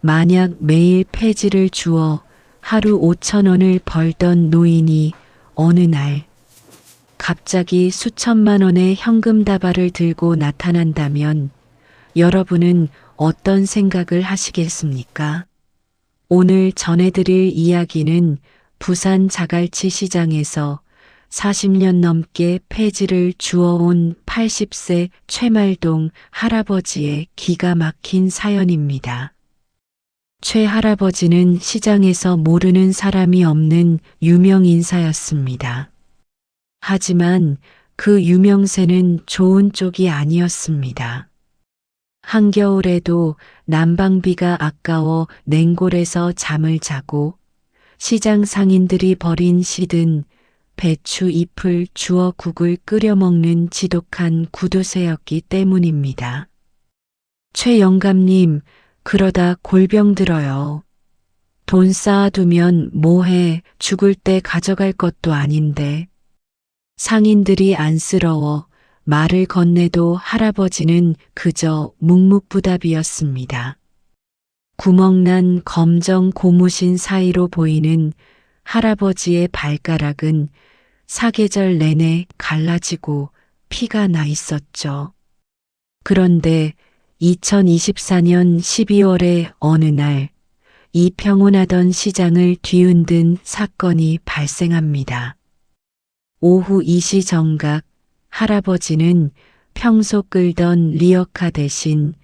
만약 매일 폐지를 주어 하루 5,000원을 벌던 노인이 어느 날 갑자기 수천만 원의 현금 다발을 들고 나타난다면 여러분은 어떤 생각을 하시겠습니까? 오늘 전해드릴 이야기는 부산 자갈치 시장에서 40년 넘게 폐지를 주워온 80세 최말동 할아버지의 기가 막힌 사연입니다. 최 할아버지는 시장에서 모르는 사람이 없는 유명 인사였습니다. 하지만 그 유명세는 좋은 쪽이 아니었습니다. 한겨울에도 난방비가 아까워 냉골에서 잠을 자고 시장 상인들이 버린 시든 배추 잎을 주워 국을 끓여 먹는 지독한 구두쇠였기 때문입니다. 최 영감님, 그러다 골병 들어요. 돈 쌓아두면 뭐해, 죽을 때 가져갈 것도 아닌데. 상인들이 안쓰러워 말을 건네도 할아버지는 그저 묵묵부답이었습니다. 구멍난 검정 고무신 사이로 보이는 할아버지의 발가락은 사계절 내내 갈라지고 피가 나 있었죠. 그런데 2024년 12월의 어느 날 이 평온하던 시장을 뒤흔든 사건이 발생합니다. 오후 2시 정각 할아버지는 평소 끌던 리어카 대신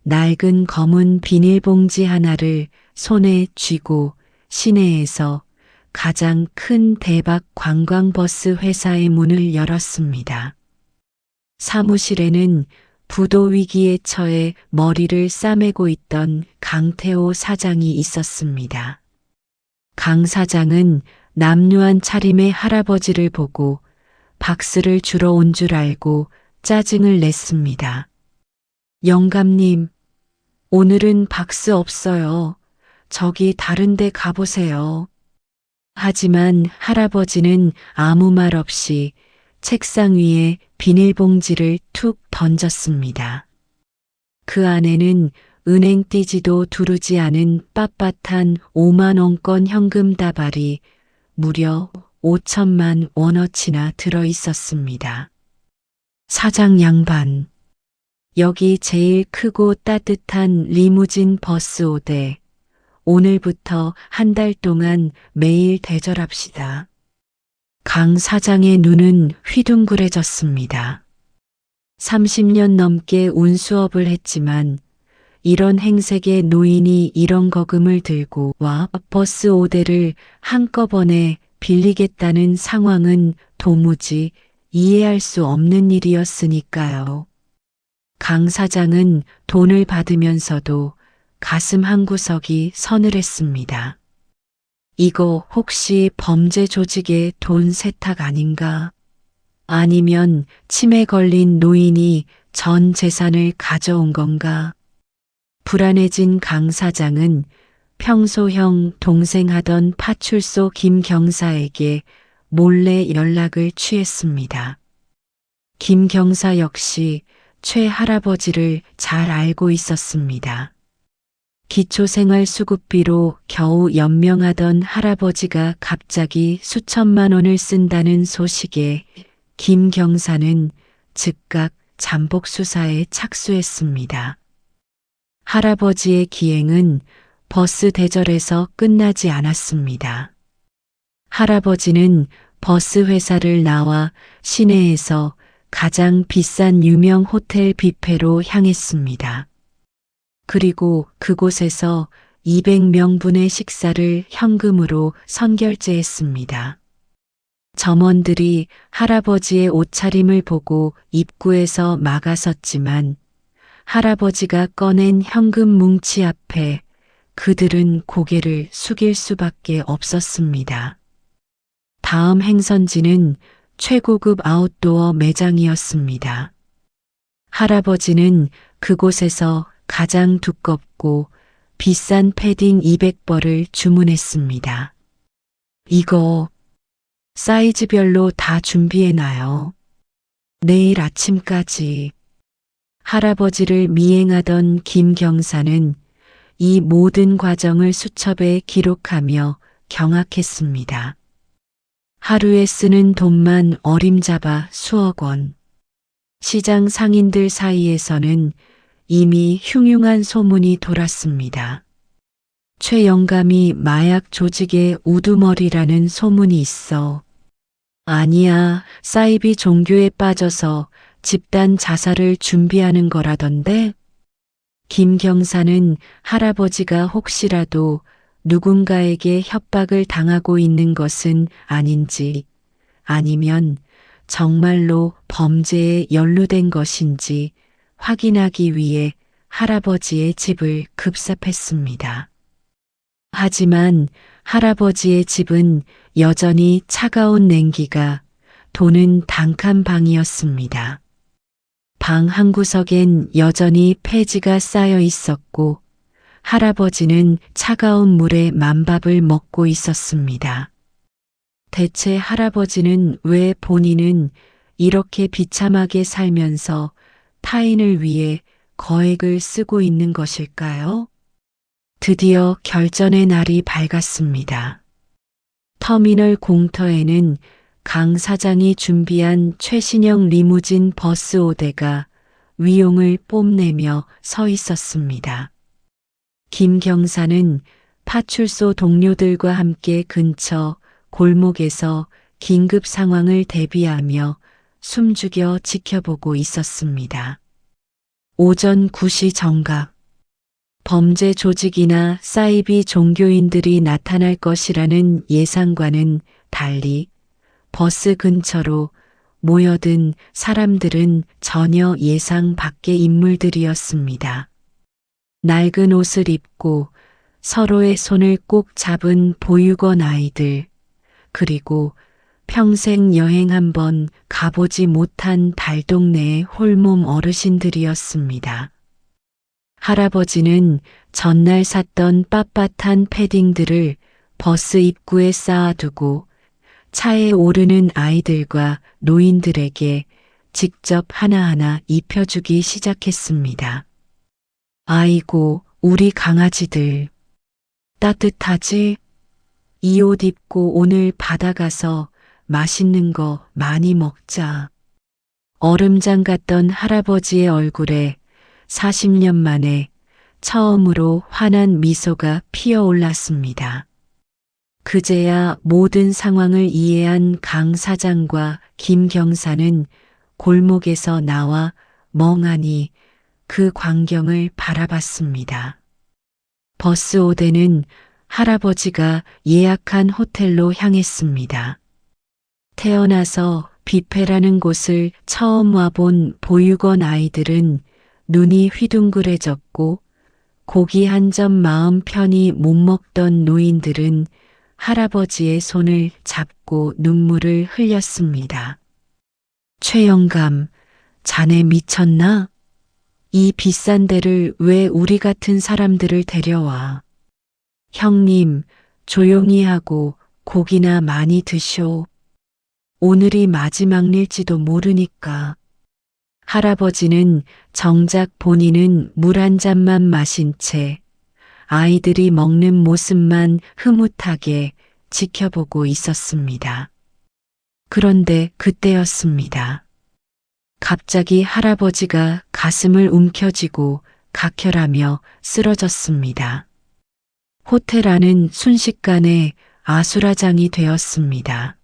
낡은 검은 비닐봉지 하나를 손에 쥐고 시내에서 가장 큰 대박 관광버스 회사의 문을 열었습니다. 사무실에는 부도 위기에 처해 머리를 싸매고 있던 강태호 사장이 있었습니다. 강 사장은 남루한 차림의 할아버지를 보고 박스를 주러 온 줄 알고 짜증을 냈습니다. 영감님, 오늘은 박스 없어요. 저기 다른 데 가보세요. 하지만 할아버지는 아무 말 없이 책상 위에 비닐봉지를 툭 던졌습니다. 그 안에는 은행 띠지도 두르지 않은 빳빳한 5만 원권 현금 다발이 무려 5천만 원어치나 들어 있었습니다. 사장 양반, 여기 제일 크고 따뜻한 리무진 버스 5대, 오늘부터 한 달 동안 매일 대절합시다. 강 사장의 눈은 휘둥그레졌습니다. 30년 넘게 운수업을 했지만 이런 행색의 노인이 이런 거금을 들고 와 버스 5대를 한꺼번에 빌리겠다는 상황은 도무지 이해할 수 없는 일이었으니까요. 강 사장은 돈을 받으면서도 가슴 한구석이 서늘했습니다. 이거 혹시 범죄 조직의 돈 세탁 아닌가? 아니면 치매 걸린 노인이 전 재산을 가져온 건가? 불안해진 강 사장은 평소 형 동생 하던 파출소 김 경사에게 몰래 연락을 취했습니다. 김 경사 역시 최 할아버지를 잘 알고 있었습니다. 기초생활수급비로 겨우 연명하던 할아버지가 갑자기 수천만 원을 쓴다는 소식에 김 경사는 즉각 잠복 수사에 착수했습니다. 할아버지의 기행은 버스 대절에서 끝나지 않았습니다. 할아버지는 버스 회사를 나와 시내에서 가장 비싼 유명 호텔 뷔페로 향했습니다. 그리고 그곳에서 200명분의 식사를 현금으로 선결제했습니다. 점원들이 할아버지의 옷차림을 보고 입구에서 막아섰지만 할아버지가 꺼낸 현금 뭉치 앞에 그들은 고개를 숙일 수밖에 없었습니다. 다음 행선지는 최고급 아웃도어 매장이었습니다. 할아버지는 그곳에서 가장 두껍고 비싼 패딩 200벌을 주문했습니다. 이거 사이즈별로 다 준비해놔요. 내일 아침까지. 할아버지를 미행하던 김 경사는 이 모든 과정을 수첩에 기록하며 경악했습니다. 하루에 쓰는 돈만 어림잡아 수억 원. 시장 상인들 사이에서는 이미 흉흉한 소문이 돌았습니다. 최 영감이 마약 조직의 우두머리라는 소문이 있어. 아니야, 사이비 종교에 빠져서 집단 자살을 준비하는 거라던데? 김 경사는 할아버지가 혹시라도 누군가에게 협박을 당하고 있는 것은 아닌지, 아니면 정말로 범죄에 연루된 것인지 확인하기 위해 할아버지의 집을 급습했습니다. 하지만 할아버지의 집은 여전히 차가운 냉기가 도는 단칸방이었습니다. 방 한구석엔 여전히 폐지가 쌓여 있었고 할아버지는 차가운 물에 만밥을 먹고 있었습니다. 대체 할아버지는 왜 본인은 이렇게 비참하게 살면서 타인을 위해 거액을 쓰고 있는 것일까요? 드디어 결전의 날이 밝았습니다. 터미널 공터에는 강 사장이 준비한 최신형 리무진 버스 5대가 위용을 뽐내며 서 있었습니다. 김 경사는 파출소 동료들과 함께 근처 골목에서 긴급 상황을 대비하며 숨죽여 지켜보고 있었습니다. 오전 9시 정각. 범죄 조직이나 사이비 종교인들이 나타날 것이라는 예상과는 달리 버스 근처로 모여든 사람들은 전혀 예상 밖의 인물들이었습니다. 낡은 옷을 입고 서로의 손을 꼭 잡은 보육원 아이들, 그리고 평생 여행 한번 가보지 못한 달동네의 홀몸 어르신들이었습니다. 할아버지는 전날 샀던 빳빳한 패딩들을 버스 입구에 쌓아두고 차에 오르는 아이들과 노인들에게 직접 하나하나 입혀주기 시작했습니다. 아이고, 우리 강아지들. 따뜻하지? 이 옷 입고 오늘 바다 가서 맛있는 거 많이 먹자. 얼음장 같던 할아버지의 얼굴에 40년 만에 처음으로 환한 미소가 피어올랐습니다. 그제야 모든 상황을 이해한 강 사장과 김 경사는 골목에서 나와 멍하니 그 광경을 바라봤습니다. 버스 5대는 할아버지가 예약한 호텔로 향했습니다. 태어나서 뷔페라는 곳을 처음 와본 보육원 아이들은 눈이 휘둥그레졌고 고기 한 점 마음 편히 못 먹던 노인들은 할아버지의 손을 잡고 눈물을 흘렸습니다. 최 영감, 자네 미쳤나? 이 비싼 데를 왜 우리 같은 사람들을 데려와? 형님, 조용히 하고 고기나 많이 드쇼. 오늘이 마지막 일지도 모르니까. 할아버지는 정작 본인은 물 한 잔만 마신 채 아이들이 먹는 모습만 흐뭇하게 지켜보고 있었습니다. 그런데 그때였습니다. 갑자기 할아버지가 가슴을 움켜쥐고 각혈하며 쓰러졌습니다. 호텔 안은 순식간에 아수라장이 되었습니다.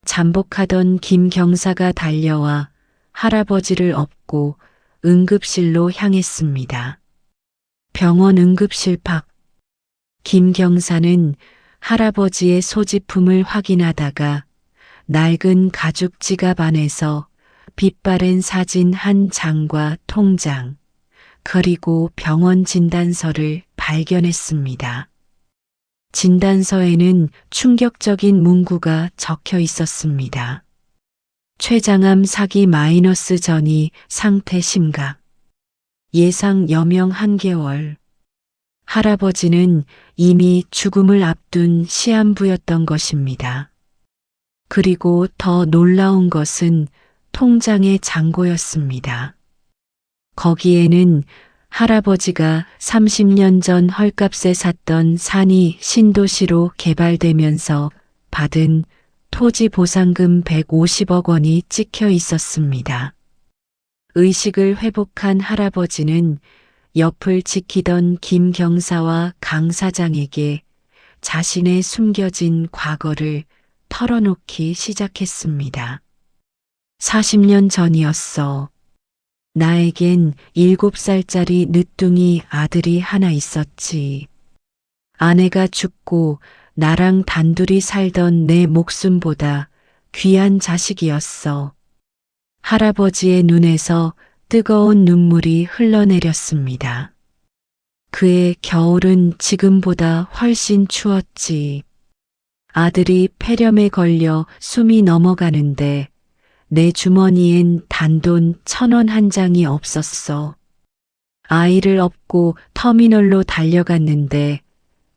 잠복하던 김 경사가 달려와 할아버지를 업고 응급실로 향했습니다. 병원 응급실 밖. 김 경사는 할아버지의 소지품을 확인하다가 낡은 가죽 지갑 안에서 빛바랜 사진 한 장과 통장, 그리고 병원 진단서를 발견했습니다. 진단서에는 충격적인 문구가 적혀 있었습니다. 췌장암 사기 마이너스 전이 상태 심각. 예상 여명 1개월. 할아버지는 이미 죽음을 앞둔 시한부였던 것입니다. 그리고 더 놀라운 것은 통장의 잔고였습니다. 거기에는 할아버지가 30년 전 헐값에 샀던 산이 신도시로 개발되면서 받은 토지 보상금 150억 원이 찍혀 있었습니다. 의식을 회복한 할아버지는 옆을 지키던 김 경사와 강 사장에게 자신의 숨겨진 과거를 털어놓기 시작했습니다. 40년 전이었어. 나에겐 7살짜리 늦둥이 아들이 하나 있었지. 아내가 죽고 나랑 단둘이 살던 내 목숨보다 귀한 자식이었어. 할아버지의 눈에서 뜨거운 눈물이 흘러내렸습니다. 그의 겨울은 지금보다 훨씬 추웠지. 아들이 폐렴에 걸려 숨이 넘어가는데 내 주머니엔 단돈 1,000원 한 장이 없었어. 아이를 업고 터미널로 달려갔는데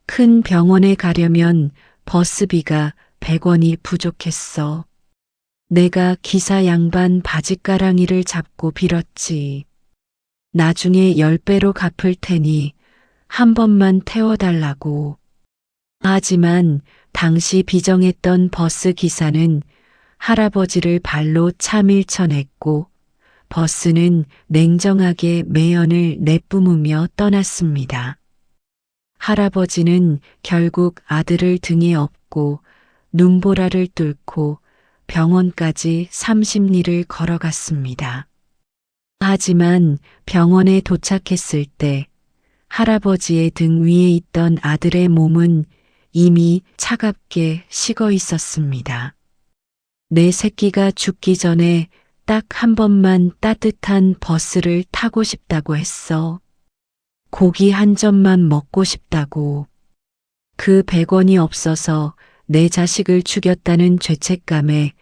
큰 병원에 가려면 버스비가 100원이 부족했어. 내가 기사 양반 바짓가랑이를 잡고 빌었지. 나중에 10배로 갚을 테니 한 번만 태워달라고. 하지만 당시 비정했던 버스 기사는 할아버지를 발로 차 밀쳐냈고 버스는 냉정하게 매연을 내뿜으며 떠났습니다. 할아버지는 결국 아들을 등에 업고 눈보라를 뚫고 병원까지 30리를 걸어갔습니다. 하지만 병원에 도착했을 때 할아버지의 등 위에 있던 아들의 몸은 이미 차갑게 식어 있었습니다. 내 새끼가 죽기 전에 딱 한 번만 따뜻한 버스를 타고 싶다고 했어. 고기 한 점만 먹고 싶다고. 그 100원이 없어서 내 자식을 죽였다는 죄책감에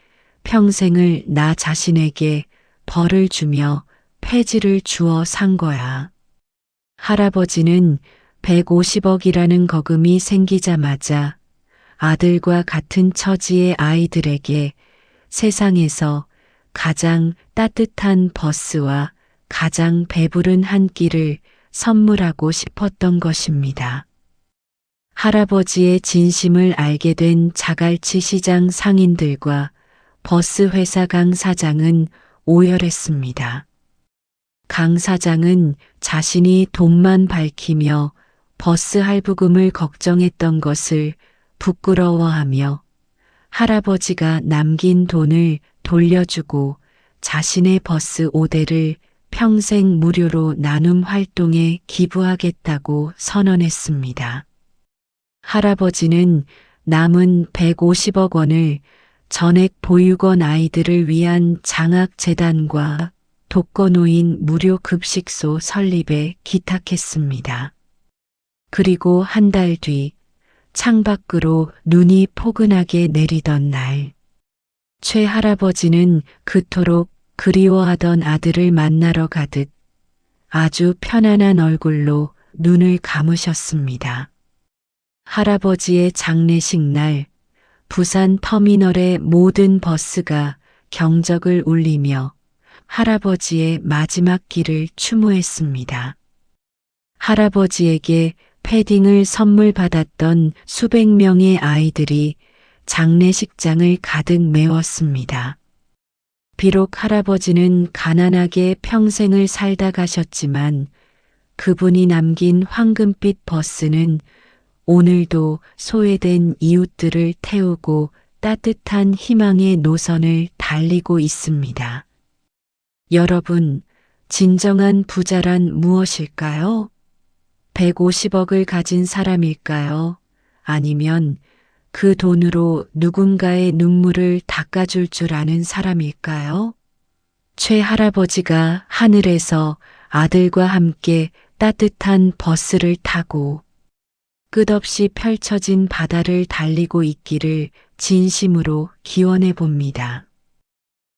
평생을 나 자신에게 벌을 주며 폐지를 주어 산 거야. 할아버지는 150억이라는 거금이 생기자마자 아들과 같은 처지의 아이들에게 세상에서 가장 따뜻한 버스와 가장 배부른 한 끼를 선물하고 싶었던 것입니다. 할아버지의 진심을 알게 된 자갈치 시장 상인들과 버스 회사 강 사장은 오열했습니다. 강 사장은 자신이 돈만 밝히며 버스 할부금을 걱정했던 것을 부끄러워하며 할아버지가 남긴 돈을 돌려주고 자신의 버스 5대를 평생 무료로 나눔 활동에 기부하겠다고 선언했습니다. 할아버지는 남은 150억 원을 전액 보육원 아이들을 위한 장학재단과 독거노인 무료 급식소 설립에 기탁했습니다. 그리고 한 달 뒤 창밖으로 눈이 포근하게 내리던 날, 최 할아버지는 그토록 그리워하던 아들을 만나러 가듯 아주 편안한 얼굴로 눈을 감으셨습니다. 할아버지의 장례식 날, 부산 터미널의 모든 버스가 경적을 울리며 할아버지의 마지막 길을 추모했습니다. 할아버지에게 패딩을 선물 받았던 수백 명의 아이들이 장례식장을 가득 메웠습니다. 비록 할아버지는 가난하게 평생을 살다 가셨지만 그분이 남긴 황금빛 버스는 오늘도 소외된 이웃들을 태우고 따뜻한 희망의 노선을 달리고 있습니다. 여러분, 진정한 부자란 무엇일까요? 150억을 가진 사람일까요? 아니면 그 돈으로 누군가의 눈물을 닦아줄 줄 아는 사람일까요? 최 할아버지가 하늘에서 아들과 함께 따뜻한 버스를 타고 끝없이 펼쳐진 바다를 달리고 있기를 진심으로 기원해 봅니다.